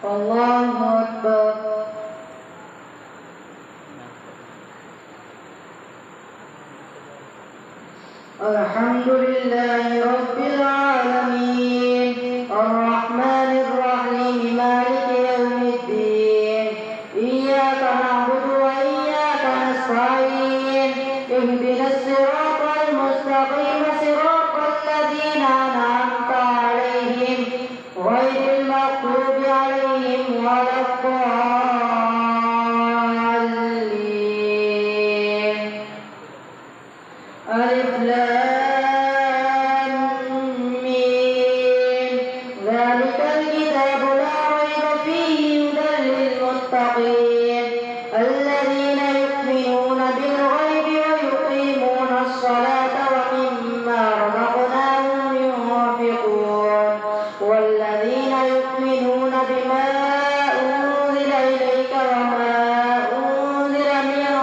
الله أكبر. الحمد لله رب العالمين الرحمن الرحيم مالك يوم الدين إياك نعبد وإياك نستعين اهدنا الصراط المستقيم صراط الذين أنعمت عليهم غير المغضوب عليهم ولا الضالين. ألف لام ميم ذلك الكتاب لا ريب فيه هدى للمتقين الذين يؤمنون بالغيب ويقيمون الصلاة ومما رزقناهم ينفقون والذين يؤمنون بما أنزل إليك وما أنزل من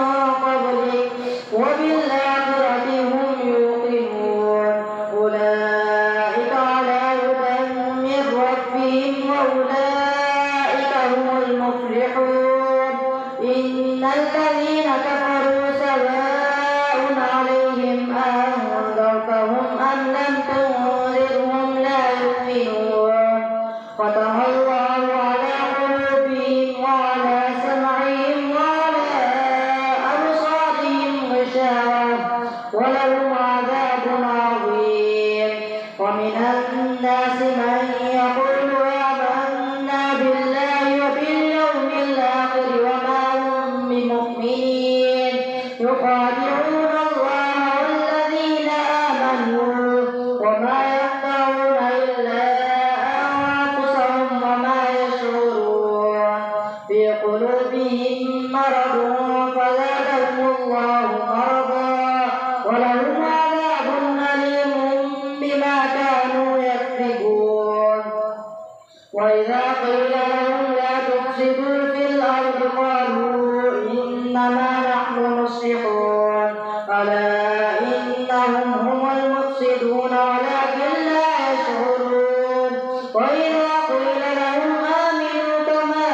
قبلك وبالآخرة هم يوقنون أولئك على هدى من ربهم وأولئك هم المفلحون. إن الذين كفروا سواء عليهم أنذرتهم أم لم تنذرهم لا يؤمنون ختم الله على قلوبهم وعلى سمعهم وعلى أبصارهم غشاوة ولهم عذاب عظيم. ومن الناس من يقول آمنا بالله وباليوم الآخر وما هم بمؤمنين يخادعون الله والذين آمنوا وما يخدعون إلا أنفسهم وما يشعرون في قلوبهم مرض فزادهم الله مرضا ولهم عذاب أليم بما كانوا يكذبون. وإذا قيل لهم لا تفسدوا في الأرض قالوا إنما نحن مصلحون ألا إنهم هم المفسدون ولكن لا يشعرون. وإذا قيل لهم آمنوا كما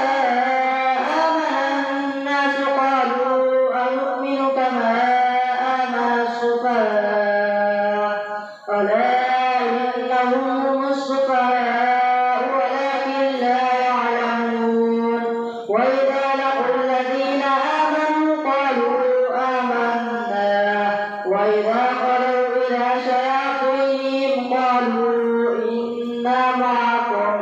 آمن الناس قالوا أنؤمن كما آمن السفهاء ألا إنهم هم السفهاء ولكن لا يعلمون. وإذا لقوا الذين آمنوا قالوا آمنا وإذا خلوا إلى شياطينهم قالوا إنا معكم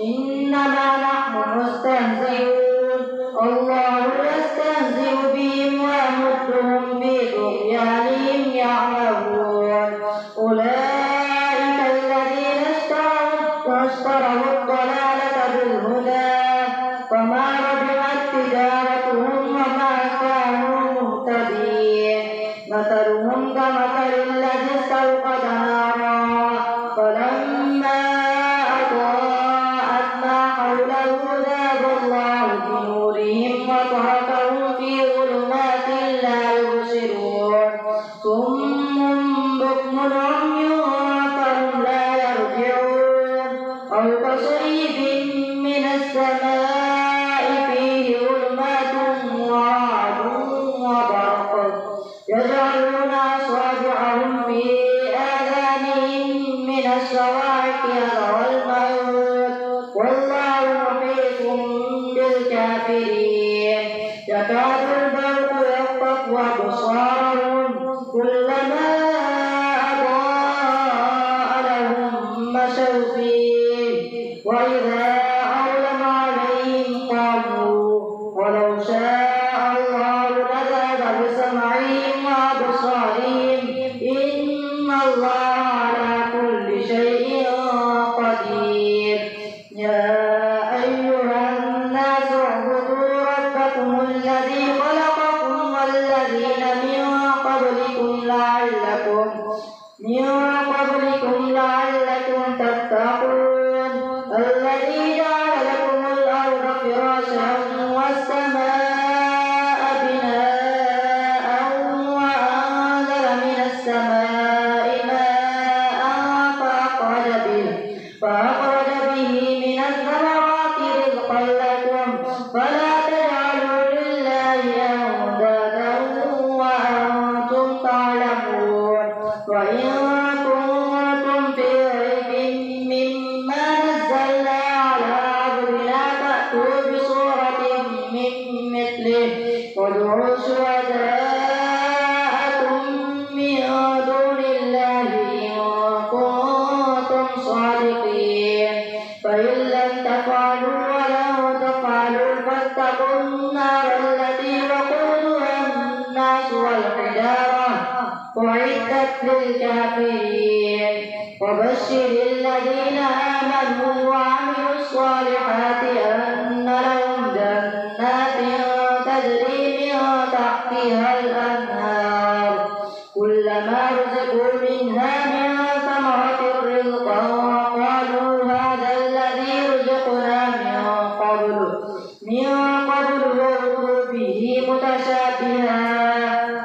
إنما نحن مستهزئون الله يستهزئ بهم ويمدهم في طغيانهم يعمهون. أولئك الذين اشتروا الضلالة بالهدى فما ربحت تجارتهم وما كانوا مهتدين. مثلهم كمثل الذي استوقد نارا فلما أضاءت ما حوله ذهب الله بنورهم وتركهم في ظلمات لا يبصرون صم بكم عمي فهم لا يرجعون. أو كصيب من السماء فيه ظلمات ورعد وبرق يجعلون أصابعهم في آذانهم من الصواعق حذر الموت والله محيط بالكافرين. يكاد البرق يخطف أبصارهم كلما أضاء لهم مشوا فيه وإذا أظلم عليهم قاموا ولو شاء الله لذهب بسمعهم وأبصارهم إن الله على كل شيء قدير. يا أيها الناس اعبدوا ربكم الذي خلقكم والذين من قبلكم لعلكم تتقون الذي الكافرين وبشر الذين آمنوا وعملوا الصالحات أن لهم جنات تجري من تحتها الأنهار كلما رزقوا منها من ثمرة رزقا قالوا هذا الذي رزقنا من قبل وأتوا به متشابها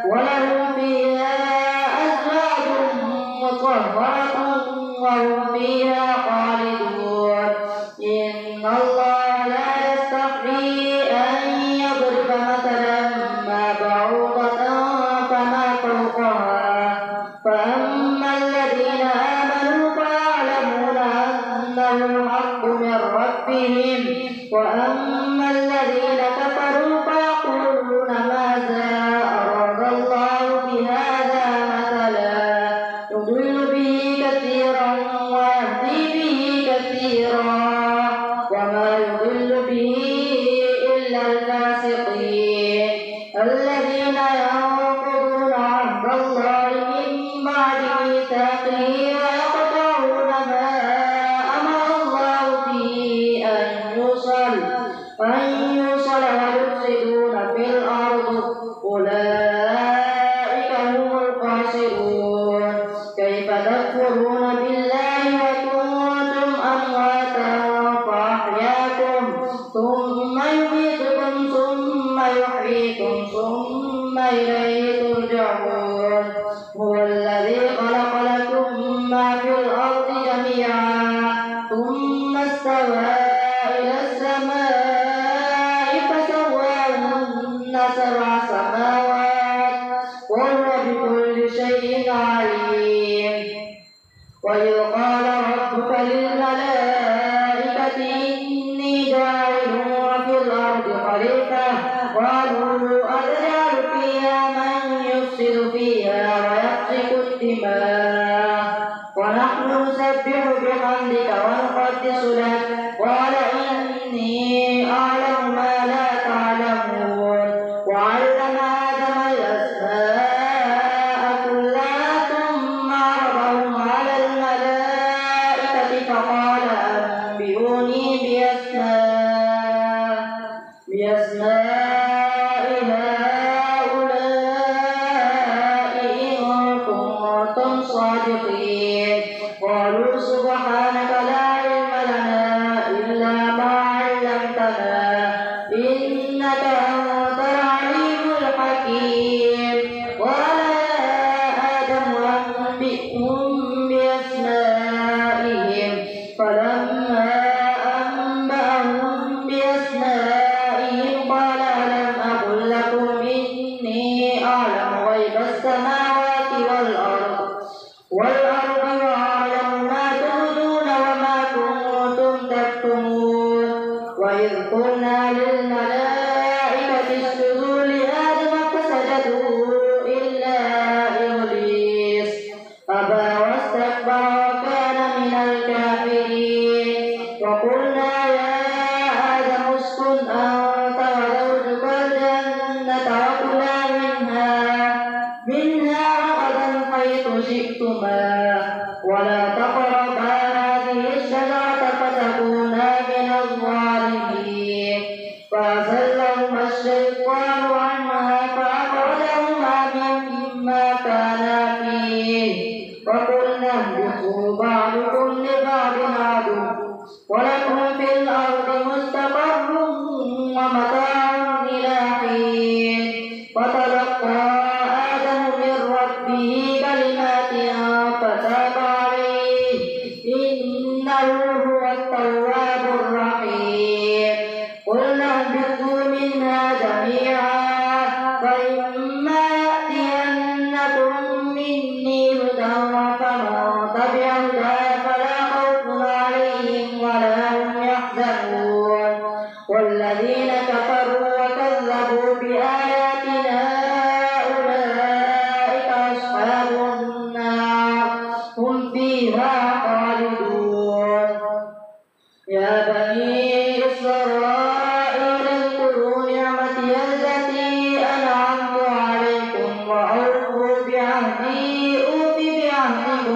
ولهم فيها أزواج مطهرة وهم فيها خالدون إن الله لا يستحيي أن يضرب مثلا ما بعوضة فما فوقها فأما الذين آمنوا فيعلمون أنه الحق من ربهم وأما الذين كفروا فيقولون ماذا أراد الله بهذا مثلا يضل به كثيرا ويهدي به كثيرا وما يضل به إلا الفاسقين الذين ينقضون عهد الله من بعد ميثاقه ويقطعون ما أمر الله به أن يوصل ويفسدون في الأرض أولئك هم الخاسرون كيف تكفرون بالله وكنتم أمواتا فأحياكم ثم يميتكم ثم يحييكم ثم إليه ترجعون هو الذي خلق لكم ما في الأرض جميعا ثم استوى إلى السماء فسواهن سبع سماوات وهو بكل شيء عليم وإذ قال ربك للملائكة إني جاعل في الأرض خليفة قالوا أتجعل فيها من يفسد فيها ويسفك الدماء ونحن نسبح بحمدك ونقدس لك قال إني أعلم ما لا تعلمون وعلم آدم الأسماء كلها ثم عرضهم على الملائكة فقال أنبئوني بأسماء هؤلاء إن كنتم صادقين قالوا سبحانك لا علم لنا إلا ما علمتنا إنك أنت العليم الحكيم قال يا آدم أنبئهم بأسمائهم فلما أنبأهم بأسمائهم قال ألم أقل لكم إني أعلم غيب السماوات والأرض وأعلم ما تبدون وما كنتم تكتمون وإذ قلنا للملائكة اسجدوا لآدم فسجدوا إلا إبليس أبى واستكبر وكان من الكافرين وقلنا يا آدم اسكن أنت وزوجك الجنة وكلا منها رغدا حيث شئتما ولا تقربا هذه الشجرة فتكونا من الظالمين فأزلهما الشيطان عنها فأخرجهما مما كانا فيه وقلنا اهبطوا بعضكم لبعض عدو ولكم في الأرض مستقر ومتاع إلى حين فتلقى آدم من ربه كلمات فتاب عليه إنه هو التواب الرحيم قلنا اهبطوا منها جميعا فإما يأتينكم مني هدى فمن تبع هداي فلا خوف عليهم ولا هم يحزنون والذين كفروا وكذبوا بآياتنا أولئك أصحاب النار هم فيها خالدون يا بني إسرائيل اذكروا نعمتي التي أنعمت عليكم وأوفوا بعهدي أوف بعهدكم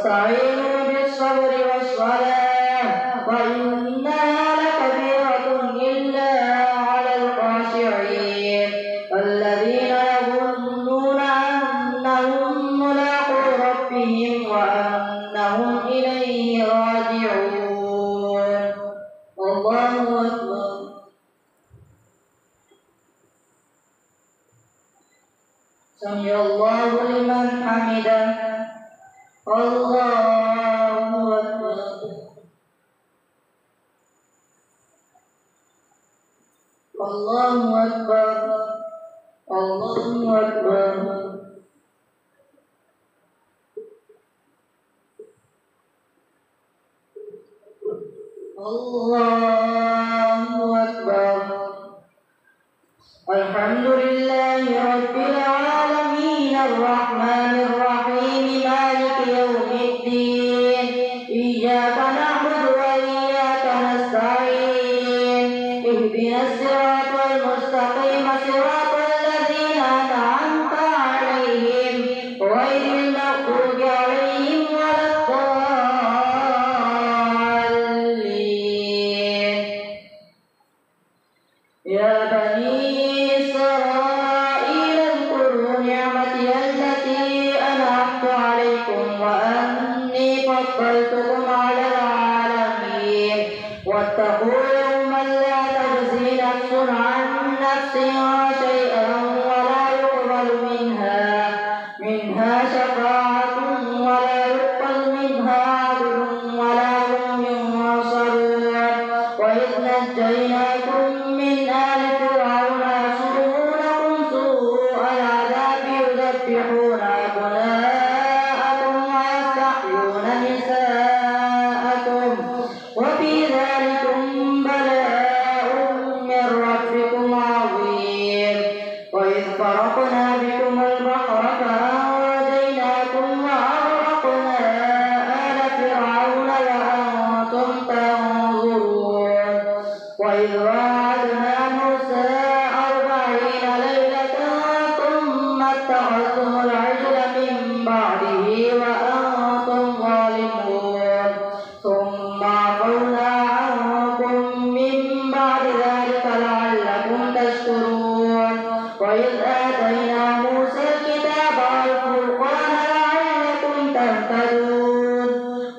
واستعينوا بالصبر والصلاة وإنها لكبيرة إلا على الخاشعين الذين يظنون أنهم ملاقو ربهم وأنهم إليه راجعون. الله أكبر. سمع الله لمن حمده. الله أكبر. الله أكبر. الله أكبر. الله أكبر. الحمد لله رب العالمين الرحمن الرحيم مالك يوم الدين إياك نعبد وإياك نستعين اهدنا الصراط المستقيم صراط الذين أنعمت عليهم غير المغضوب عليهم ولا الضالين. يا بني إسرائيل اذكروا نعمتي التي أنعمت عليكم وأني فضلتكم على العالمين واتقوا يوما لا تجزي نفس عن نفس شيئا ولا يقبل منها شفاعة ولا يقبل منها عدل ولا هم ينصرون. وإذ نجيناكم من آل فرعون يسومونكم سوء العذاب يذبحون أبناءكم ويستحيون نساءكم وفي ذلكم بلاء من ربكم عظيم. وإذ فرقنا بكم البحر فأنجيناكم وأغرقنا آل فرعون وأنتم تنظرون. وإذ وعدنا موسى 40 ليلة ثم اتخذتم العجل من بعده وأنتم ظالمون ثم عفونا عنكم من بعد ذلك لعلكم تشكرون. وإذ آتينا موسى الكتاب والفرقان لعلكم تهتدون.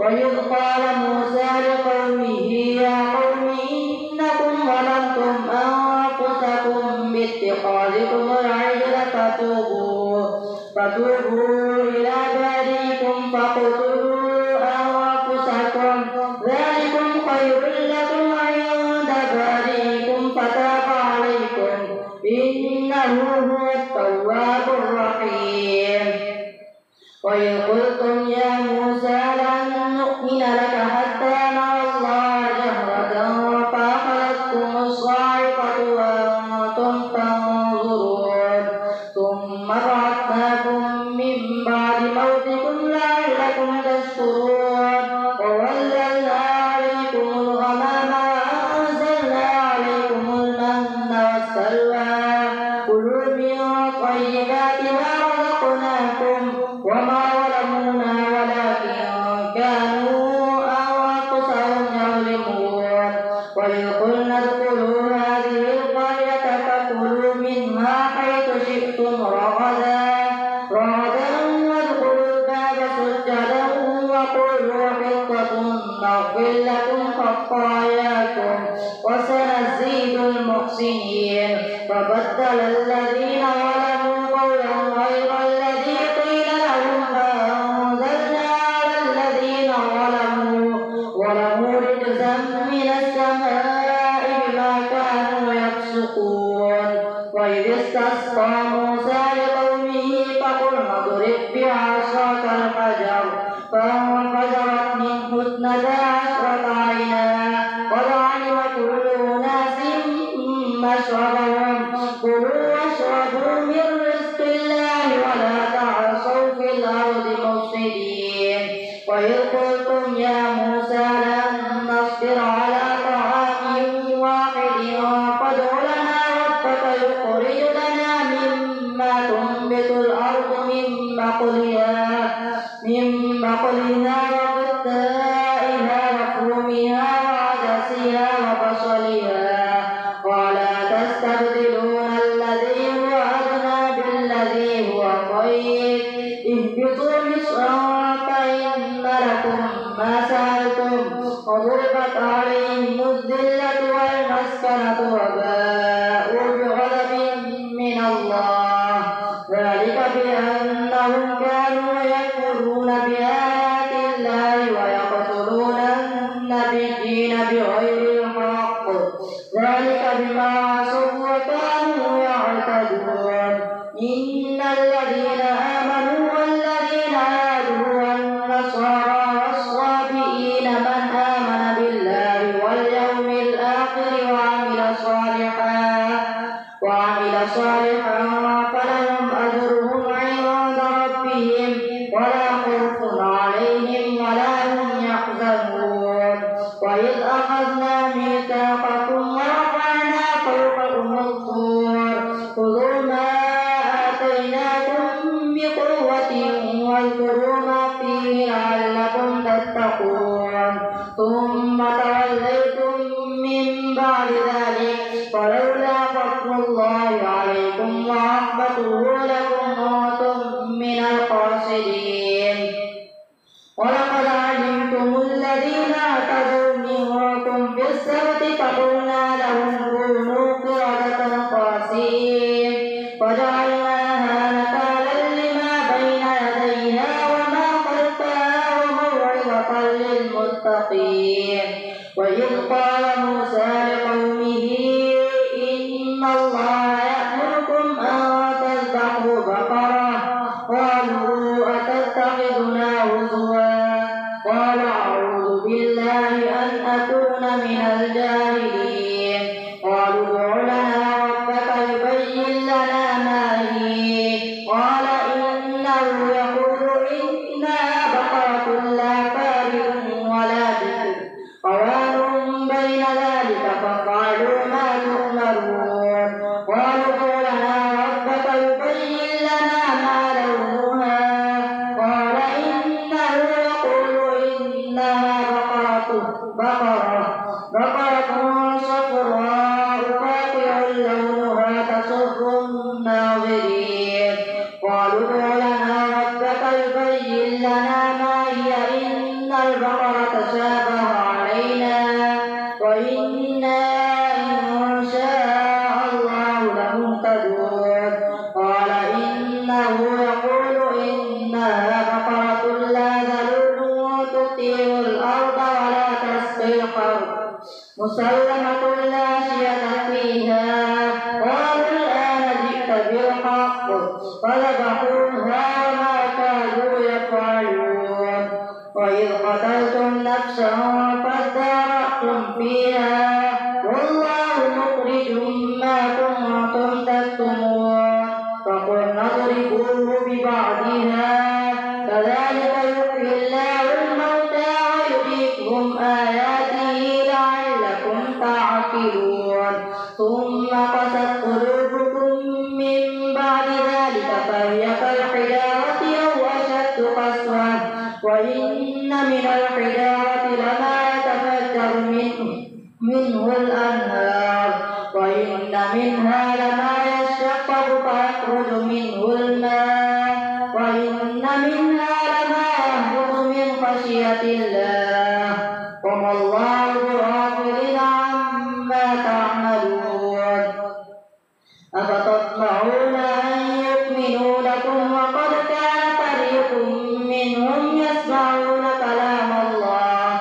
وإذ قال موسى لقومه يا قوم إنكم ظلمتم أنفسكم باتخاذكم العجل فتوبوا إلى بارئكم فاقتلوا أنفسكم ذلكم خير لكم عند بارئكم فتاب عليكم إنه هو التواب الرحيم. وإذ قلتم يا موسى لن نؤمن لك حتى نرى الله جهرة فأخذتكم الصاعقة وأنتم تنظرون ثم بعثناكم من بعد موتكم لعلكم تشكرون. وظللنا عليكم الغمام وأنزلنا عليكم المن والسلوى كلوا من طيبات ما رزقناكم وما ظلمونا ولكن كانوا أنفسهم يظلمون. وإذ قلنا ادخلوا هذه القرية فكلوا منها حيث شئتم رغدا وادخلوا الباب سجدا وقولوا حطة نغفر لكم خطاياكم وسنزيد المحسنين. فبدل الذين ظلموا قولا غير الذي قيل لهم فأنزلنا على الذين ظلموا رجزا من السماء بما كانوا يفسقون. وإذ استسقى موسى لقومه فقلنا اضرب بعصاك الحجر فانفجرت منه 12 عينا قد علم كل أناس مشربهم كلوا واشربوا من رزق الله ولا تعصوا في الأرض مفسدين. وإذ قلتم يا موسى لن نصبر على طعام واحد فادع لنا ربك يخرج لنا مما تنبت الأرض من من بقلها وقثائها وفومها وعدسها وبصلها ولا تستبدلون الذي هو أدنى بالذي هو خير اهبطوا مصرا فإن لكم ما سألتم وضربت عليهم الذلة والمسكنة وباءوا بغضب من الله ذلك بأنهم كانوا يكفرون بآيات الله ويقتلون النبيين بغير الحق ذلك بما عصوا وكانوا يعتدون إن الذين آمنوا والذين هادوا والنصارى والصابئين من آمن بالله واليوم الآخر وعمل صالحا فلهم أجرهم عند ربهم ولا خوف عليهم ولا هم يحزنون وإذ أخذنا ميثاقكم ورفعنا فوقكم الطور خذوا ما آتيناكم بقوة واذكروا ما فيه لعلكم تتقون ثم توليتم من بعد ذلك ولولا فضل الله عليكم ورحمته لكنتم من الخاسرين ولقد علمتم الذين اعتدوا منكم في السبت فقلنا لهم كونوا قردة خاسئين وجعلناها نكالا لما بين يديها وما خلفها وموعظة للمتقين وإذ قال موسى لقومه إن الله يأمركم أن تذبحوا بقرة قالوا أتتخذنا هزوا قال أعوذ بالله أن أكون من الجاهلين قالوا ادع لنا ربك يبين لنا ما هي قال إنه يقول إنها بقرة لا فارغ ولا بكر قوام بين ذلك فافعلوا ما تؤمرون قالوا ادع لنا ربك يبين لنا ما لونها قال إنه يقول إنها بقرة صفراء فاقع لونها تسر الناظرين قالوا ادع لنا ربك يبين لنا ما هي إن البقرة تشابه علينا وإنا إن شاء الله لمهتدون قال إنه يقول إنها بقرة لا ذلول تثير الأرض ولا تسقي الحرث مسلمة لا شية فيها قالوا الآن جئت بالحق فذبحوها وما كادوا يفعلون وإذ قتلتم نفسا فادارأتم فيها والله مخرج ما كنتم تكتمون فقلنا اضربوه ببعضها كذلك يحيي الله الموتى ويريكم آياته لعلكم تعقلون ثم قست قلوبكم من بعد ذلك فهي كالحجارة أو أشد قسوة وإن من الحجارة لما يتفجر منه الأنهار وإن منها لما يشقق فيخرج منه الماء وإن منها لما يهبط من خشية الله وما الله بغافل عما تعملون أفتطمعون أن يؤمنوا لكم وقد كان فريق منهم يسمعون كلام الله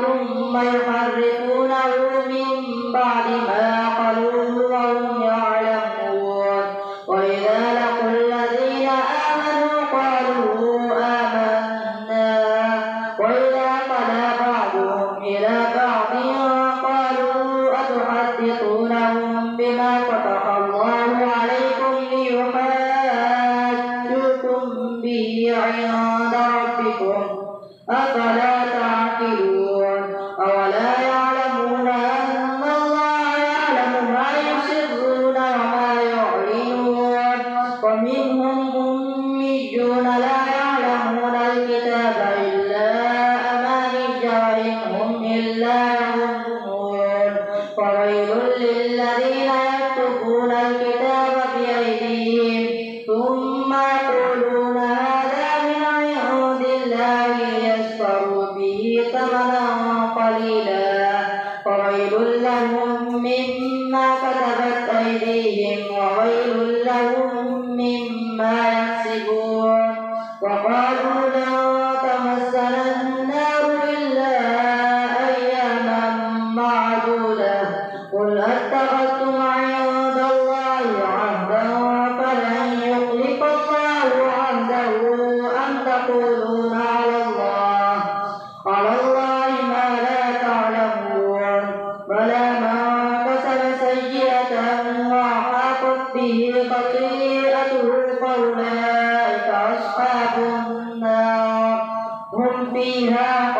ثم يحرفونه من بعد ما قالوه وهم يعلمون وإذا لقوا الذين آمنوا قالوا آمنا وإذا خلا بعضهم إلى بعض قالوا أتحدثونهم بما فتح الله عليكم ليحاجوكم به عند ربكم أفلا تعقلون أولا يعلمون أن الله يعلم ما يسرون وما يعلنون ومنهم أميون لا لن تمسنا النار إلا أياما معدودة قل اتخذتم عند الله عهدا فلن يخلف الله عهده أم تقولون على الله ما لا تعلمون بلى من كسب سيئة وأحاطت به خطيئته فأولئك أصحاب النار هم فيها